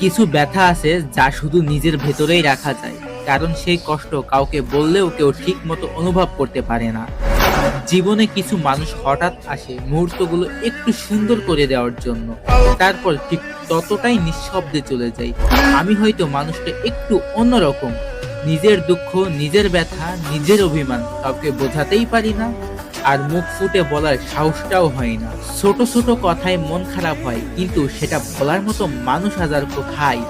কিছু ব্যথা আছে যা শুধু নিজের ভেতরেই রাখা যায়, কারণ সেই কষ্ট কাউকে বললেও কেউ ঠিক মতো অনুভব করতে পারে না। জীবনে কিছু মানুষ হঠাৎ আসে মুহূর্তগুলো একটু সুন্দর করে দেওয়ার জন্য, তারপর ঠিক ততটাই নিঃশব্দে চলে যায়। আমি হয়তো মানুষটা একটু অন্যরকম, নিজের দুঃখ, নিজের ব্যথা, নিজের অভিমান কাউকে বোঝাতেই পারি না, আর মুখ ফুটে বলার সাহসটাও হয় না। ছোট ছোট কথায় মন খারাপ হয়, কিন্তু সেটা বলার মতো মানুষ হাজার কোথায়।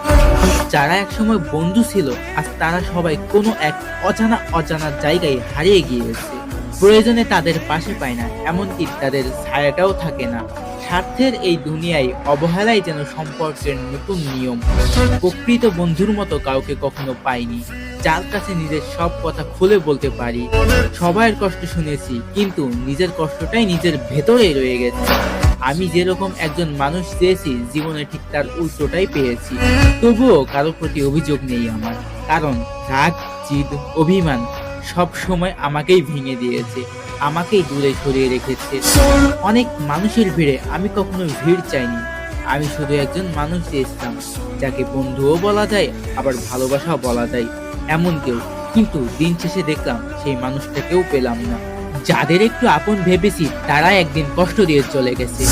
যারা একসময় বন্ধু ছিল, আজ তারা সবাই কোনো এক অজানা অজানা জায়গায় হারিয়ে গিয়েছে। প্রয়োজনে তাদের পাশে পায় না, এমনকি তাদের ছায়াটাও থাকে না। স্বার্থের এই দুনিয়ায় অবহেলাই যেন সম্পর্কের নতুন নিয়ম। প্রকৃত বন্ধুর মতো কাউকে কখনো পাইনি, যার কাছে নিজের সব কথা খুলে বলতে পারি। সবার কষ্ট শুনেছি, কিন্তু নিজের কষ্টটাই নিজের ভেতরেই রয়ে গেছে। আমি যেরকম একজন মানুষ চেয়েছি, জীবনে ঠিক তার উল্টোটাই পেয়েছি। তবুও কারো প্রতি অভিযোগ নেই আমার, কারণ রাগ, জিদ, অভিমান সব সময় আমাকেই ভেঙে দিয়েছে, আমাকেই দূরে সরিয়ে রেখেছে। অনেক মানুষের ভিড়ে আমি কখনো ভিড় চাইনি, আমি শুধু একজন মানুষ চেয়েছিলাম, যাকে বন্ধুও বলা যায়, আবার ভালোবাসাও বলা যায়, এমন কেউ। কিন্তু দিন শেষে দেখলাম সেই মানুষটাকেও পেলাম না। যাদের একটু আপন ভেবেছি, তারা একদিন কষ্ট দিয়ে চলে গেছে।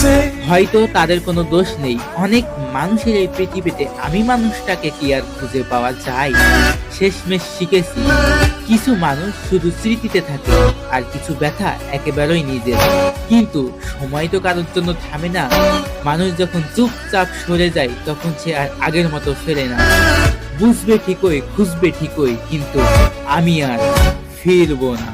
হয়তো তাদের কোনো দোষ নেই। অনেক মানুষের এই পৃথিবীতে আমি মানুষটাকে কি আর খুঁজে পাওয়া যায়? শেষমেশ শিখেছি, কিছু মানুষ শুধু স্মৃতিতে থাকে, আর কিছু ব্যথা একেবারেই নিজের। কিন্তু সময় তো কারোর জন্য থামে না। মানুষ যখন চুপচাপ সরে যায়, তখন সে আর আগের মতো ফেরে না। বুঝবে ঠিকই, খুঁজবে ঠিকই, কিন্তু আমি আর ফিরবো না।